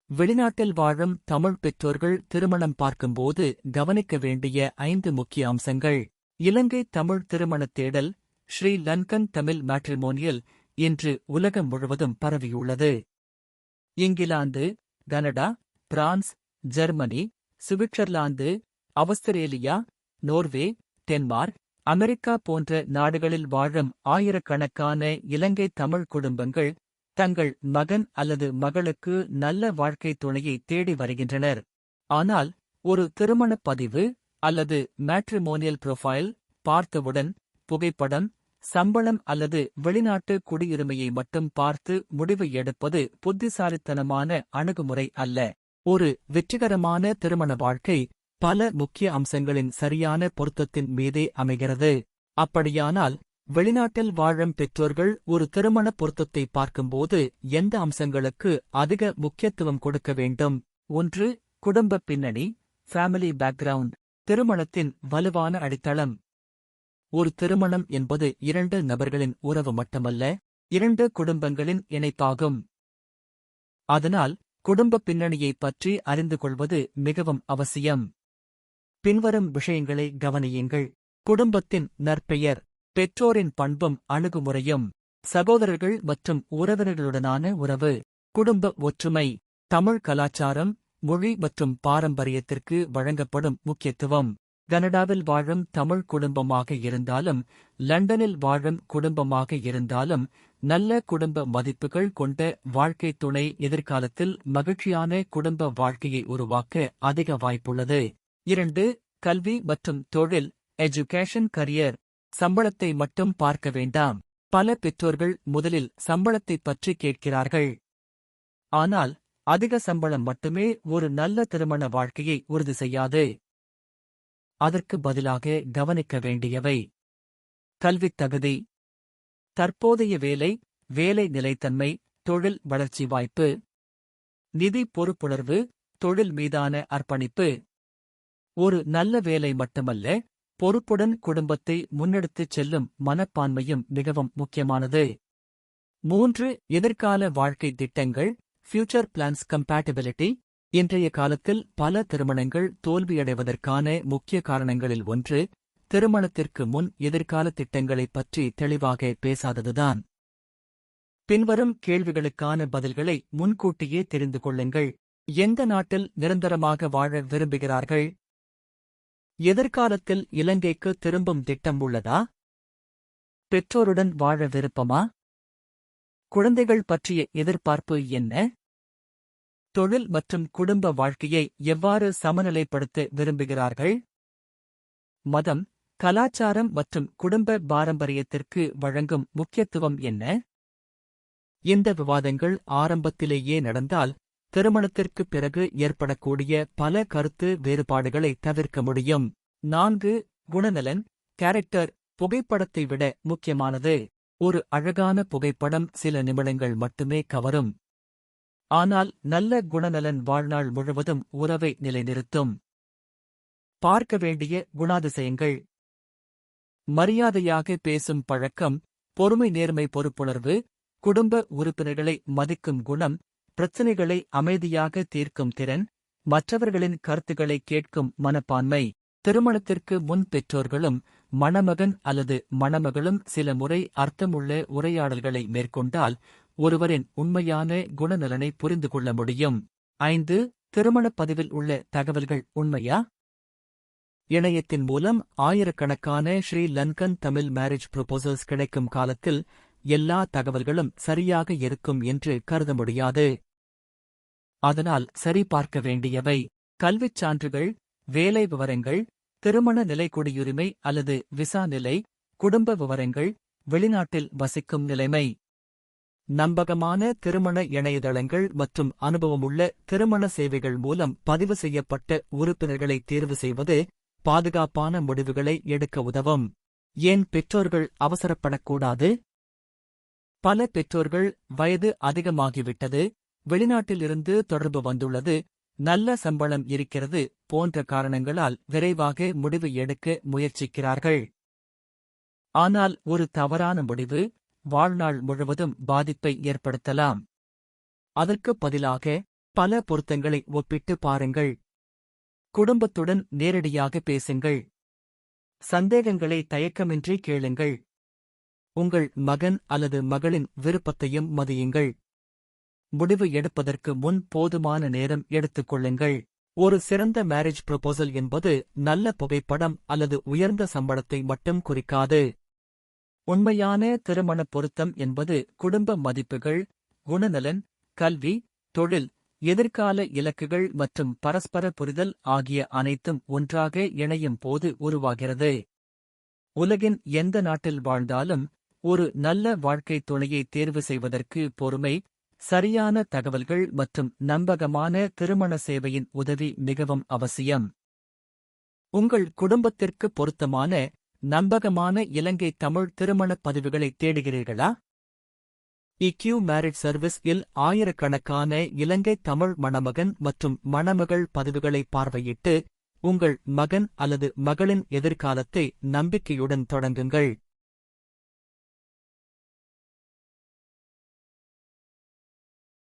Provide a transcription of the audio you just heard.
வெளிநாட்டில் வாழும் தமிழ் பெற்றோர்கள் திருமணம் பார்க்கும்போது கவனிக்க வேண்டிய 5 முக்கிய அம்சங்கள். இலங்கை தமிழ் திருமணத் தேடல் ஸ்ரீ லங்கன் தமிழ் மேட்ரிமோனியல் இன்று உலகம் முழுவதும் பரவியுள்ளது. England, Canada, France, Germany, Switzerland, Australia, Norway, Denmark, America போன்ற நாடுகளில் வாழும் ஆயிரக்கணக்கான இலங்கை தமிழ் குடும்பங்கள் தங்கள் மகன் அல்லது மகளுக்கு நல்ல வாழ்க்கை துணையை தேடி வருகின்றனர். ஆனால் ஒரு திருமணப் பதிவு அல்லது மேட்ரிமோனியல் புரோஃபைல் பார்த்தவுடன் புகைப்படம், சம்பளம் அல்லது வெளிநாட்டு குடியுரிமையை மட்டும் பார்த்து முடிவு எடுப்பது புத்திசாலித்தனமான அணுகுமுறை அல்ல. ஒரு வெற்றிகரமான திருமண வாழ்க்கை பல முக்கிய அம்சங்களின் சரியான பொருத்தத்தின் மீதே அமைகிறது. அப்படியானால் வெளிநாட்டில் வாழும் பெற்றோர்கள் ஒரு திருமண பொருத்தத்தை பார்க்கும்போது எந்த அம்சங்களுக்கு அதிக முக்கியத்துவம் கொடுக்க வேண்டும்? 1. குடும்ப பின்னணி, ஃபேமிலி பேக்ரவுண்ட். திருமணத்தின் வலுவான அடித்தளம். ஒரு திருமணம் என்பது 2 நபர்களின் உறவு மட்டுமல்ல, 2 குடும்பங்களின் இணைப்பாகும். அதனால் குடும்ப பின்னணியைப் பற்றி அறிந்து கொள்வது மிகவும் அவசியம். பின்வரும் விஷயங்களை கவனியுங்கள். குடும்பத்தின் நற்பெயர், பெற்றோரின் பண்பும் அணுகுமுறையும், சகோதரர்கள் மற்றும் உறவினர்களுடனான உறவு, குடும்ப ஒற்றுமை, தமிழ் கலாச்சாரம், மொழி மற்றும் பாரம்பரியத்திற்கு வழங்கப்படும் முக்கியத்துவம். கனடாவில் வாழும் தமிழ் குடும்பமாக இருந்தாலும் லண்டனில் வாழும் குடும்பமாக இருந்தாலும் நல்ல குடும்ப மதிப்புகள் கொண்ட வாழ்க்கை துணை எதிர்காலத்தில் மகிழ்ச்சியான குடும்ப வாழ்க்கையை உருவாக்க அதிக வாய்ப்புள்ளது. 2. கல்வி மற்றும் தொழில், எஜுகேஷன் கரியர். சம்பளத்தை மட்டும் பார்க்க வேண்டாம். பல பெற்றோர்கள் முதலில் சம்பளத்தைப் பற்றி கேட்கிறார்கள். ஆனால் அதிக சம்பளம் மட்டுமே ஒரு நல்ல திருமண வாழ்க்கையை உறுதி செய்யாது. அதற்கு பதிலாக கவனிக்க வேண்டியவை: கல்வித் தகுதி, தற்போதைய வேலை, வேலை நிலைத்தன்மை, தொழில் வளர்ச்சி வாய்ப்பு, நிதி பொறுப்புணர்வு, தொழில் மீதான அர்ப்பணிப்பு. ஒரு நல்ல வேலை மட்டுமல்ல, பொறுப்புடன் குடும்பத்தை முன்னெடுத்துச் செல்லும் மனப்பான்மையும் மிகவும் முக்கியமானது. 3. எதிர்கால வாழ்க்கை திட்டங்கள், ஃபியூச்சர் பிளான்ஸ் கம்பேட்டிபிலிட்டி. இன்றைய காலத்தில் பல திருமணங்கள் தோல்வியடைவதற்கான முக்கிய காரணங்களில் ஒன்று திருமணத்திற்கு முன் எதிர்கால திட்டங்களைப் பற்றி தெளிவாக பேசாததுதான். பின்வரும் கேள்விகளுக்கான பதில்களை முன்கூட்டியே தெரிந்து கொள்ளுங்கள். எந்த நாட்டில் நிரந்தரமாக வாழ விரும்புகிறார்கள்? எதிர்காலத்தில் இலங்கைக்கு திரும்பும் திட்டம் உள்ளதா? பெற்றோருடன் வாழ விருப்பமா? குழந்தைகள் பற்றிய எதிர்பார்ப்பு என்ன? தொழில் மற்றும் குடும்ப வாழ்க்கையை எவ்வாறு சமநிலைப்படுத்த விரும்புகிறார்கள்? மதம், கலாச்சாரம் மற்றும் குடும்ப பாரம்பரியத்திற்கு வழங்கும் முக்கியத்துவம் என்ன? இந்த விவாதங்கள் ஆரம்பத்திலேயே நடந்தால் திருமணத்திற்குப் பிறகு ஏற்படக்கூடிய பல கருத்து வேறுபாடுகளை தவிர்க்க முடியும். 4. குணநலன், கேரக்டர். புகைப்படத்தை விட முக்கியமானது. ஒரு அழகான புகைப்படம் சில நிமிடங்கள் மட்டுமே கவரும். ஆனால் நல்ல குணநலன் வாழ்நாள் முழுவதும் உறவை நிலைநிறுத்தும். பார்க்க வேண்டிய குணாதிசயங்கள்: மரியாதையாக பேசும் பழக்கம், பொறுமை, நேர்மை, பொறுப்புணர்வு, குடும்ப உறுப்பினர்களை மதிக்கும் குணம், பிரச்சினைகளை அமைதியாக தீர்க்கும் திறன், மற்றவர்களின் கருத்துக்களை கேட்கும் மனப்பான்மை. திருமணத்திற்கு முன் பெற்றோர்களும் மணமகன் அல்லது மணமகளும் சில முறை அர்த்தமுள்ள உரையாடல்களை மேற்கொண்டால் ஒருவரின் உண்மையான குணநலனை புரிந்து கொள்ள முடியும். 5. திருமணப் பதிவில் உள்ள தகவல்கள் உண்மையா? இணையத்தின் மூலம் ஆயிரக்கணக்கான ஸ்ரீ லங்கன் தமிழ் மேரேஜ் ப்ரொபோசல்ஸ் கிடைக்கும் காலத்தில் எல்லா தகவல்களும் சரியாக இருக்கும் என்று கருத முடியாது. அதனால் சரிபார்க்க வேண்டியவை: கல்விச் சான்றுகள், வேலை விவரங்கள், திருமண நிலை, குடியுரிமை அல்லது விசா நிலை, குடும்ப விவரங்கள், வெளிநாட்டில் வசிக்கும் நிலைமை. நம்பகமான திருமண இணையதளங்கள் மற்றும் அனுபவமுள்ள திருமண சேவைகள் மூலம் பதிவு செய்யப்பட்ட உறுப்பினர்களை தேர்வு செய்வது பாதுகாப்பான முடிவுகளை எடுக்க உதவும். ஏன் பெற்றோர்கள் அவசரப்படக்கூடாது? பல பெற்றோர்கள் வயது அதிகமாகிவிட்டது, வெளிநாட்டிலிருந்து தொடர்பு வந்துள்ளது, நல்ல சம்பளம் இருக்கிறது போன்ற காரணங்களால் விரைவாக முடிவு எடுக்க முயற்சிக்கிறார்கள். ஆனால் ஒரு தவறான முடிவு வாழ்நாள் முழுவதும் பாதிப்பை ஏற்படுத்தலாம். அதற்கு பதிலாக பல பொருத்தங்களை ஒப்பிட்டு பாருங்கள். குடும்பத்துடன் நேரடியாக பேசுங்கள். சந்தேகங்களை தயக்கமின்றி கேளுங்கள். உங்கள் மகன் அல்லது மகளின் விருப்பத்தையும் மதியுங்கள். முடிவு எடுப்பதற்கு முன் போதுமான நேரம் எடுத்துக் கொள்ளுங்கள். ஒரு சிறந்த மேரேஜ் ப்ரொபோசல் என்பது நல்ல புகைப்படம் அல்லது உயர்ந்த சம்பளத்தை மட்டும் குறிக்காது. உண்மையான திருமண பொருத்தம் என்பது குடும்ப மதிப்புகள், குணநலன், கல்வி, தொழில், எதிர்கால இலக்குகள் மற்றும் பரஸ்பர புரிதல் ஆகிய அனைத்தும் ஒன்றாக இணையும் போது உருவாகிறது. உலகின் எந்த நாட்டில் வாழ்ந்தாலும் ஒரு நல்ல வாழ்க்கைத் துணையை தேர்வு செய்வதற்கு பொறுமை, சரியான தகவல்கள் மற்றும் நம்பகமான திருமண சேவையின் உதவி மிகவும் அவசியம். உங்கள் குடும்பத்திற்கு பொருத்தமான, நம்பகமான இலங்கை தமிழ் திருமணப் பதிவுகளை தேடுகிறீர்களா? EQ மேரேஜ் சர்வீஸ் இல் ஆயிரக்கணக்கான இலங்கை தமிழ் மணமகன் மற்றும் மணமகள் பதிவுகளை பார்வையிட்டு, உங்கள் மகன் அல்லது மகளின் எதிர்காலத்தை நம்பிக்கையுடன் தொடங்குங்கள்.